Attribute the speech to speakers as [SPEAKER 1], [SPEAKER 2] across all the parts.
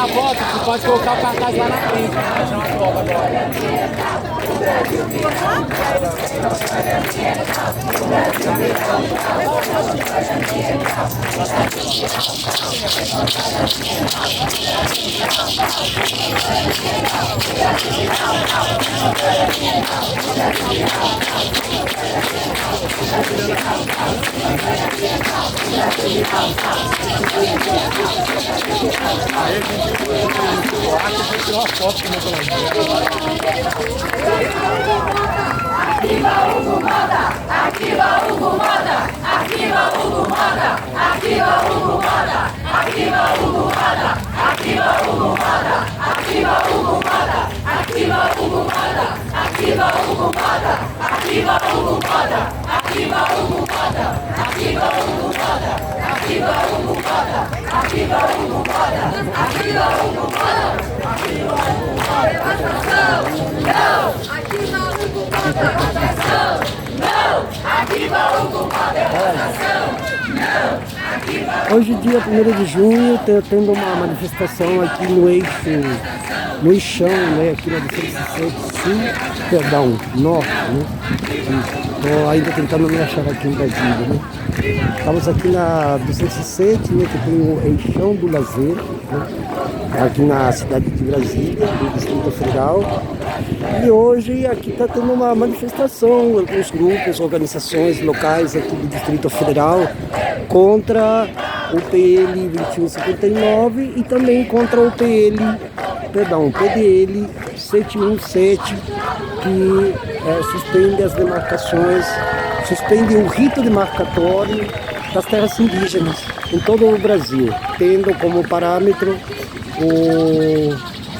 [SPEAKER 1] A foto, você pode colocar o cartaz lá na frente, pra tirar uma foto agora. Aí a gente tirou uma foto com o meu colega.
[SPEAKER 2] Ativa Hugo Moda! Ativa Hugo Moda! Ativa Hugo Moda! Ativa Hugo Moda! Ativa Hugo Moda! Ativa Hugo Moda! Ativa Hugo Moda! Ativa Hugo Moda! Ativa Hugo Moda! Ativa Hugo Moda! Ativa Hugo Moda! Ativa Hugo Moda! Ativa Hugo Moda! Ativa Hugo Moda! Ativa Hugo Moda! Ativa Hugo Moda! Atração! Não! Ativa Hugo Moda! Atração! Não! Ativa Hugo Moda! Atração! Não! Ativa.
[SPEAKER 3] Hoje, dia 1º de junho, está tendo uma manifestação aqui no eixão, né, aqui na 207 Sul, perdão, Norte, né? Estou ainda tentando me achar aqui em Brasília, né? Estamos aqui na 207, né, que tem o eixão do lazer, né, aqui na cidade de Brasília, no Distrito Federal. E hoje aqui está tendo uma manifestação, alguns grupos, organizações locais aqui do Distrito Federal contra o PL 2159 e também contra o PDL 717, que suspende as demarcações, suspende o rito demarcatório das terras indígenas em todo o Brasil, tendo como parâmetro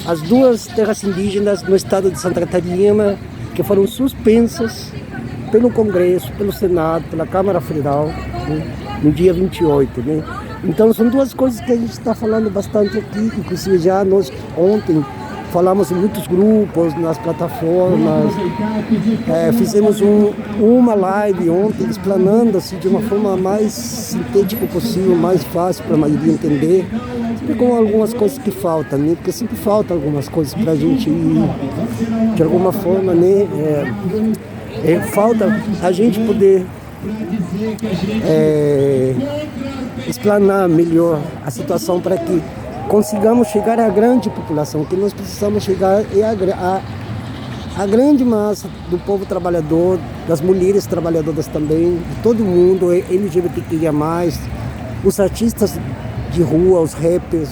[SPEAKER 3] as duas terras indígenas no estado de Santa Catarina, que foram suspensas pelo Congresso, pelo Senado, pela Câmara Federal, né, no dia 28. Né? Então são duas coisas que a gente está falando bastante aqui, inclusive já nós ontem falamos em muitos grupos, nas plataformas, fizemos uma live ontem explanando assim, de uma forma mais sintética possível, mais fácil para a maioria entender, sempre com algumas coisas que faltam, né? Porque sempre faltam algumas coisas para a gente ir, de alguma forma, né? Falta a gente poder explanar melhor a situação para que consigamos chegar à grande população, que nós precisamos chegar à grande massa do povo trabalhador, das mulheres trabalhadoras também, de todo mundo, LGBTQIA+, os artistas de rua, os rappers,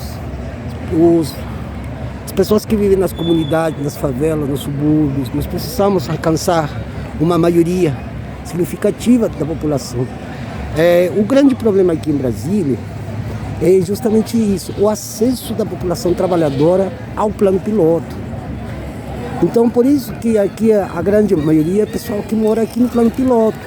[SPEAKER 3] as pessoas que vivem nas comunidades, nas favelas, nos subúrbios. Nós precisamos alcançar uma maioria significativa da população. O grande problema aqui em Brasília é justamente isso, o acesso da população trabalhadora ao plano piloto. Então, por isso que aqui a grande maioria é pessoal que mora aqui no plano piloto.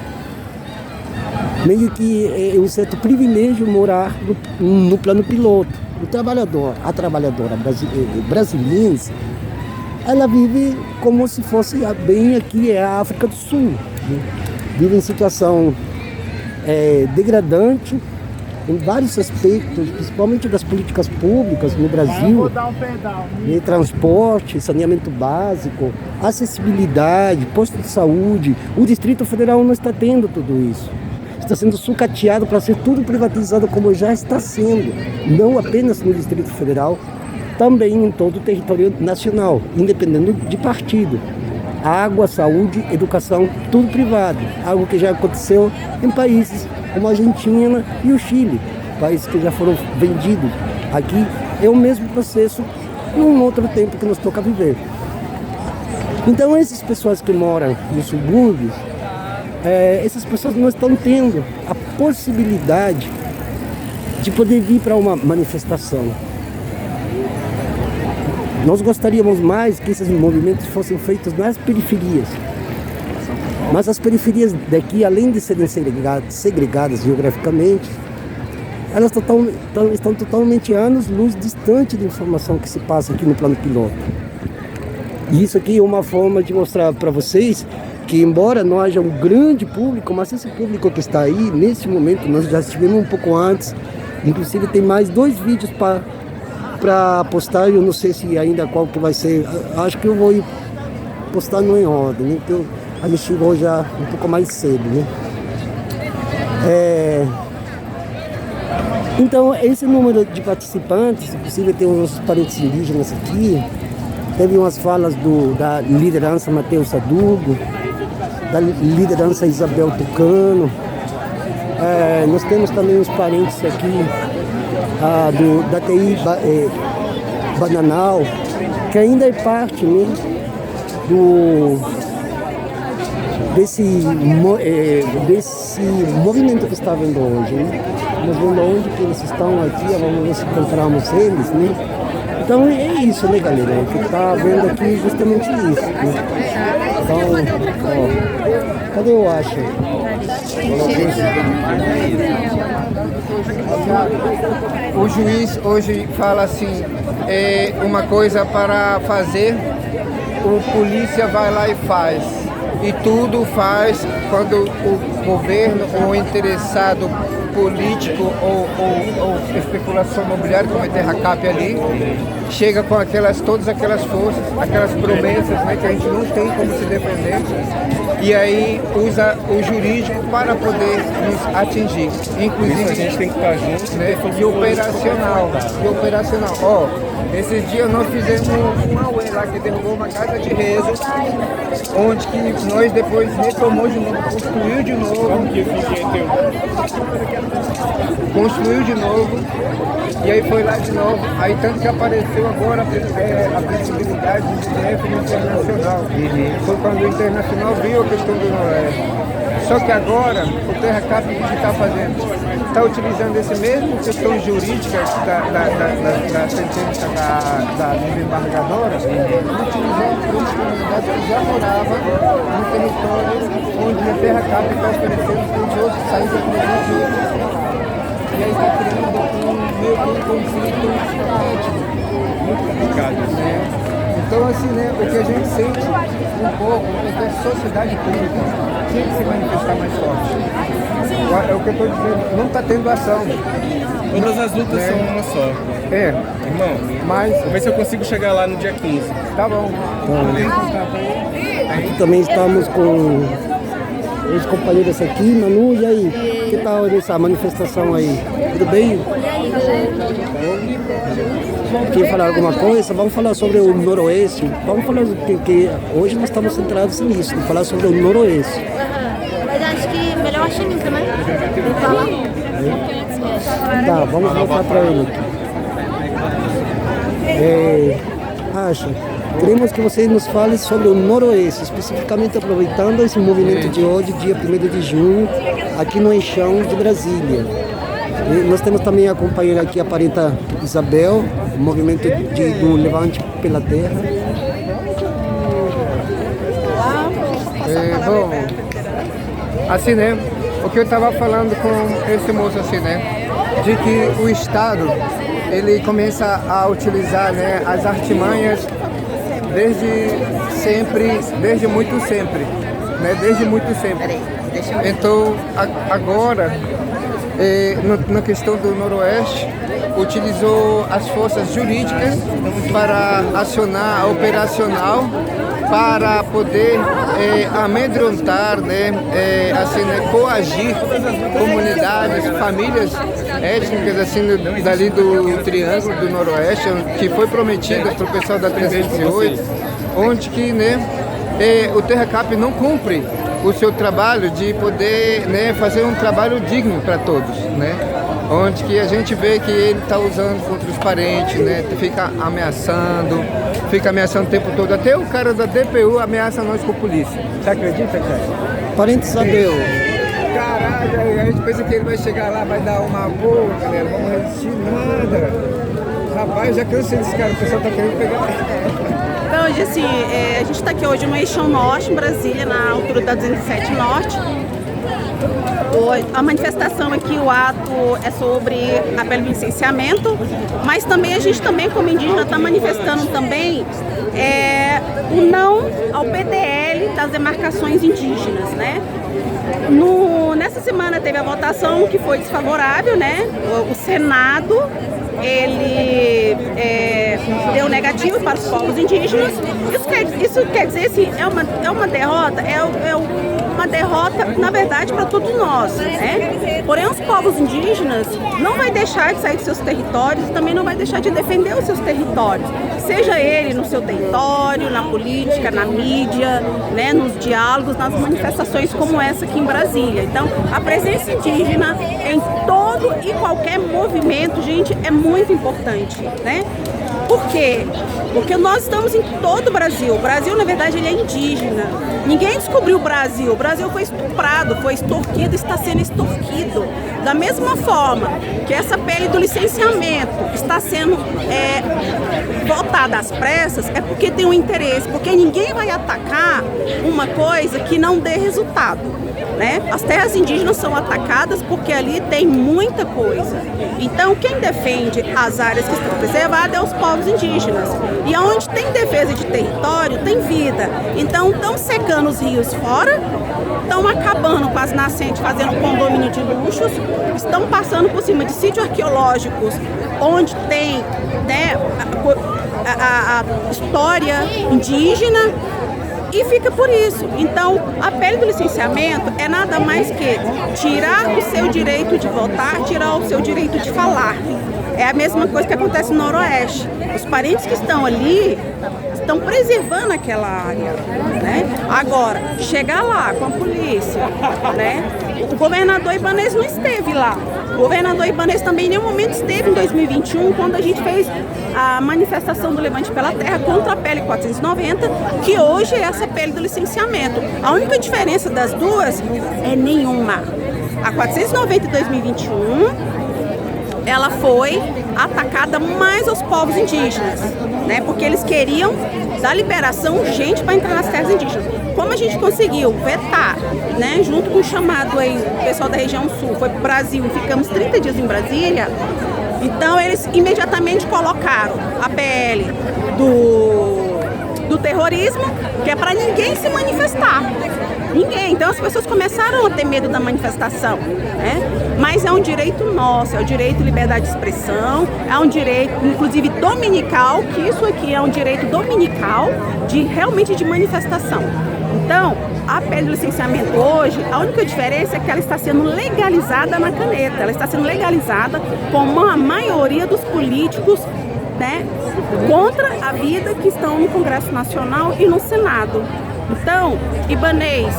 [SPEAKER 3] Meio que é um certo privilégio morar no plano piloto. O trabalhador, a trabalhadora brasileira, ela vive como se fosse bem aqui, a África do Sul. Né? Vive em situação degradante, em vários aspectos, principalmente das políticas públicas no Brasil, de transporte, saneamento básico, acessibilidade, posto de saúde. O Distrito Federal não está tendo tudo isso. Está sendo sucateado para ser tudo privatizado, como já está sendo, não apenas no Distrito Federal, também em todo o território nacional, independente de partido. Água, saúde, educação, tudo privado, algo que já aconteceu em países como a Argentina e o Chile, países que já foram vendidos. Aqui é o mesmo processo num outro tempo que nos toca viver. Então essas pessoas que moram nos subúrbios, essas pessoas não estão tendo a possibilidade de poder vir para uma manifestação. Nós gostaríamos mais que esses movimentos fossem feitos nas periferias. Mas as periferias daqui, além de serem segregadas geograficamente, elas estão totalmente anos-luz distante da informação que se passa aqui no plano piloto. E isso aqui é uma forma de mostrar para vocês que, embora não haja um grande público, mas esse público que está aí, nesse momento, nós já estivemos um pouco antes, inclusive tem mais 2 vídeos para para postar, eu não sei se ainda qual que vai ser. Acho que eu vou postar no Em Ordem, né? Porque a gente chegou já um pouco mais cedo, né? Então, esse número de participantes, se possível, tem os nossos parentes indígenas aqui. Teve umas falas da liderança Mateus Sadugo, da liderança Isabel Tucano. Nós temos também os parentes aqui da TI Bananal, que ainda é parte, né, desse movimento que está vendo hoje, né? Nós vendo onde que eles estão aqui, vamos ver se encontramos eles, né? Então é isso, né, galera? O que está vendo aqui é justamente isso, né? Então, ó, cadê o Acha?
[SPEAKER 4] O juiz hoje fala assim, uma coisa para fazer, o polícia vai lá e faz. E tudo faz quando o governo ou o interessado político ou especulação imobiliária, como é Terracap ali, chega com todas aquelas forças, aquelas promessas, né, que a gente não tem como se defender, e aí usa o jurídico para poder nos atingir. Inclusive
[SPEAKER 1] a gente tem que estar junto,
[SPEAKER 4] né, e operacional. Ó, esses dias nós fizemos um auê lá que derrubou uma casa de rezo, onde que nós depois retomou de novo, construiu de novo, e aí foi lá de novo, aí tanto que apareceu agora a possibilidade de DF no internacional. Foi quando o internacional viu a questão do Noroeste. Só que agora o Terracap, o que está fazendo? Está utilizando esse mesmo questão jurídica da sentença da desembargadora, utilizando para uma comunidade que já morava no território onde a Terracap está oferecendo para os outros saírem da comunidade. E aí está criando meio que um conflito étnico, muito complicado, né? Então, assim, né, o que a gente sente um pouco é que a sociedade pública tinha que se manifestar mais forte. É o que eu estou dizendo, não está tendo ação.
[SPEAKER 1] Todas as lutas são uma só. Irmão,
[SPEAKER 4] mas
[SPEAKER 1] vou ver se eu consigo chegar lá no dia 15.
[SPEAKER 4] Tá bom.
[SPEAKER 3] Aqui também estamos com os companheiros aqui. Manu, e aí? Que tal essa manifestação aí? Tudo bem? Quer falar alguma coisa? Vamos falar sobre o Noroeste. Vamos falar que hoje nós estamos centrados nisso, falar sobre o Noroeste.
[SPEAKER 5] Mas acho que melhor a Xaninca, né?
[SPEAKER 3] Tá, vamos voltar para ele aqui. Acha, queremos que você nos fale sobre o Noroeste, especificamente aproveitando esse movimento de hoje, dia 1º de junho, aqui no Eixão de Brasília. E nós temos também a companheira aqui, a parenta Isabel, o movimento do Levante pela Terra.
[SPEAKER 4] Bom, assim, né, o que eu estava falando com esse moço, assim, né, de que o Estado, ele começa a utilizar, né, as artimanhas desde sempre, desde muito sempre, né, desde muito sempre. Então, agora, na questão do Noroeste, utilizou as forças jurídicas para acionar a operacional, para poder amedrontar, né, assim, né, coagir comunidades, famílias étnicas assim, dali do Triângulo do Noroeste, que foi prometida para o pessoal da 308, onde que, né, o Terracap não cumpre o seu trabalho de poder, né, fazer um trabalho digno para todos, né? Onde que a gente vê que ele está usando contra os parentes, né? Fica ameaçando o tempo todo. Até o cara da DPU ameaça nós com a polícia. Você acredita, cara?
[SPEAKER 3] Parente Isabel.
[SPEAKER 4] Caralho, a gente pensa que ele vai chegar lá, vai dar uma boa, galera, vamos resistir nada. Rapaz, já cansei desse cara, o pessoal tá querendo pegar.
[SPEAKER 6] Então, hoje, assim, a gente está aqui hoje no Eixão Norte, em Brasília, na altura da 207 Norte. A manifestação aqui, o ato é sobre a pelo licenciamento, mas também a gente também, como indígena, está manifestando também o não ao PDL das demarcações indígenas, né? Nessa semana teve a votação que foi desfavorável, né? O Senado ele deu negativo para os povos indígenas. Isso quer dizer, assim, é uma derrota, uma derrota, na verdade, para todos nós, né? Porém, os povos indígenas não vai deixar de sair dos seus territórios e também não vai deixar de defender os seus territórios, seja ele no seu território, na política, na mídia, né, nos diálogos, nas manifestações como essa aqui em Brasília. Então, a presença indígena em todo e qualquer movimento, gente, é muito importante, né? Por quê? Porque nós estamos em todo o Brasil. O Brasil, na verdade, ele é indígena. Ninguém descobriu o Brasil. O Brasil foi estuprado, foi extorquido, está sendo extorquido. Da mesma forma que essa pele do licenciamento está sendo votada às pressas, é porque tem um interesse, porque ninguém vai atacar uma coisa que não dê resultado, né? As terras indígenas são atacadas porque ali tem muita coisa. Então, quem defende as áreas que estão preservadas é os povos indígenas. E onde tem defesa de território, tem vida. Então, estão secando os rios fora, estão acabando com as nascentes, fazendo condomínio de luxos, estão passando por cima de sítios arqueológicos, onde tem, né, a história indígena, e fica por isso. Então, a pele do licenciamento é nada mais que tirar o seu direito de votar, tirar o seu direito de falar. É a mesma coisa que acontece no Noroeste. Os parentes que estão ali estão preservando aquela área, né? Agora, chegar lá com a polícia, né? O governador Ibanez não esteve lá. O governador Ibanez também em nenhum momento esteve em 2021, quando a gente fez a manifestação do Levante pela Terra contra a PL 490, que hoje é essa pele do licenciamento. A única diferença das duas é nenhuma. A 490 em 2021, ela foi atacada mais aos povos indígenas, né? Porque eles queriam dar liberação urgente para entrar nas terras indígenas. Como a gente conseguiu vetar, né, junto com o chamado aí, o pessoal da região sul, foi para o Brasil e ficamos 30 dias em Brasília, então eles imediatamente colocaram a PL do terrorismo, que é para ninguém se manifestar. Ninguém. Então as pessoas começaram a ter medo da manifestação, né? Mas é um direito nosso, é o direito à liberdade de expressão, é um direito, inclusive dominical, que isso aqui é um direito dominical realmente de manifestação. Então, a pele do licenciamento hoje, a única diferença é que ela está sendo legalizada na caneta, ela está sendo legalizada como a maioria dos políticos, né, contra a vida que estão no Congresso Nacional e no Senado. Então, Ibanez,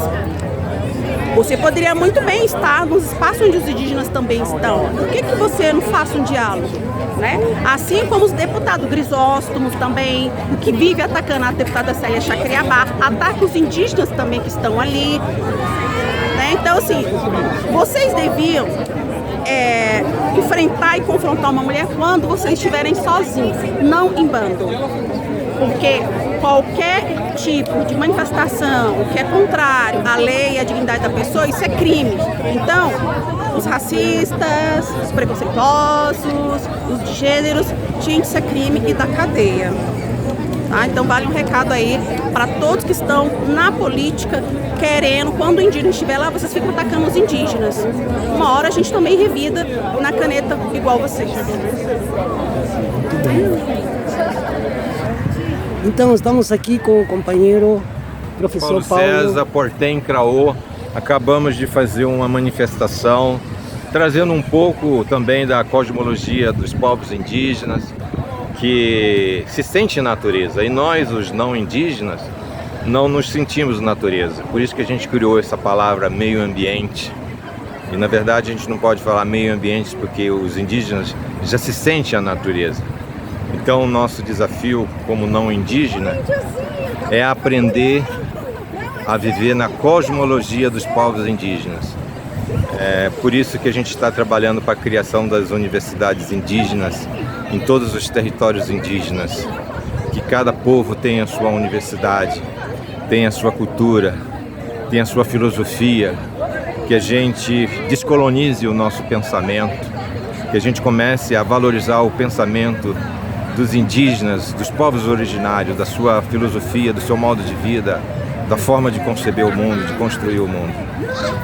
[SPEAKER 6] você poderia muito bem estar nos espaços onde os indígenas também estão. Por que você não faz um diálogo, né? Assim como os deputados Grisóstomos também, que vive atacando a deputada Célia Chacriabá, ataca os indígenas também que estão ali, né? Então, assim, vocês deviam enfrentar e confrontar uma mulher quando vocês estiverem sozinhos, não em bando. Porque qualquer tipo de manifestação que é contrário à lei e à dignidade da pessoa, isso é crime. Então, os racistas, os preconceituosos, os de gêneros, gente, isso é crime e da cadeia. Tá? Então, vale um recado aí para todos que estão na política querendo, quando o indígena estiver lá, vocês ficam atacando os indígenas. Uma hora a gente também revida na caneta igual vocês.
[SPEAKER 3] Então, estamos aqui com o companheiro professor Paulo
[SPEAKER 7] César Portem Craô. Acabamos de fazer uma manifestação trazendo um pouco também da cosmologia dos povos indígenas que se sente natureza, e nós, os não indígenas, não nos sentimos natureza. Por isso que a gente criou essa palavra meio ambiente. E na verdade a gente não pode falar meio ambiente porque os indígenas já se sentem a natureza. Então o nosso desafio como não indígena é aprender a viver na cosmologia dos povos indígenas. É por isso que a gente está trabalhando para a criação das universidades indígenas em todos os territórios indígenas. Que cada povo tenha a sua universidade, tenha a sua cultura, tenha a sua filosofia, que a gente descolonize o nosso pensamento, que a gente comece a valorizar o pensamento dos indígenas, dos povos originários, da sua filosofia, do seu modo de vida, da forma de conceber o mundo, de construir o mundo.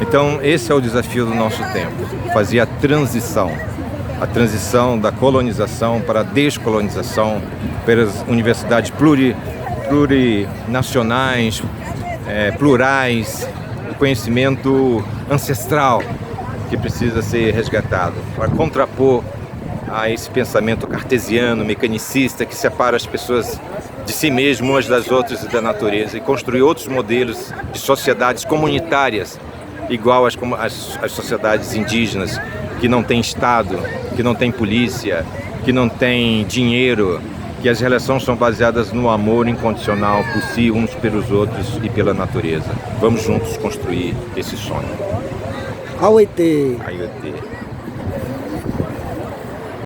[SPEAKER 7] Então esse é o desafio do nosso tempo, fazer a transição a transição da colonização para a descolonização, pelas universidades plurinacionais, plurais, o conhecimento ancestral que precisa ser resgatado, para contrapor a esse pensamento cartesiano, mecanicista, que separa as pessoas de si mesmas, umas das outras e da natureza, e construir outros modelos de sociedades comunitárias, igual às sociedades indígenas, que não tem Estado, que não tem polícia, que não tem dinheiro, que as relações são baseadas no amor incondicional por si, uns pelos outros e pela natureza. Vamos juntos construir esse sonho.
[SPEAKER 3] Auete!
[SPEAKER 7] Ayuete.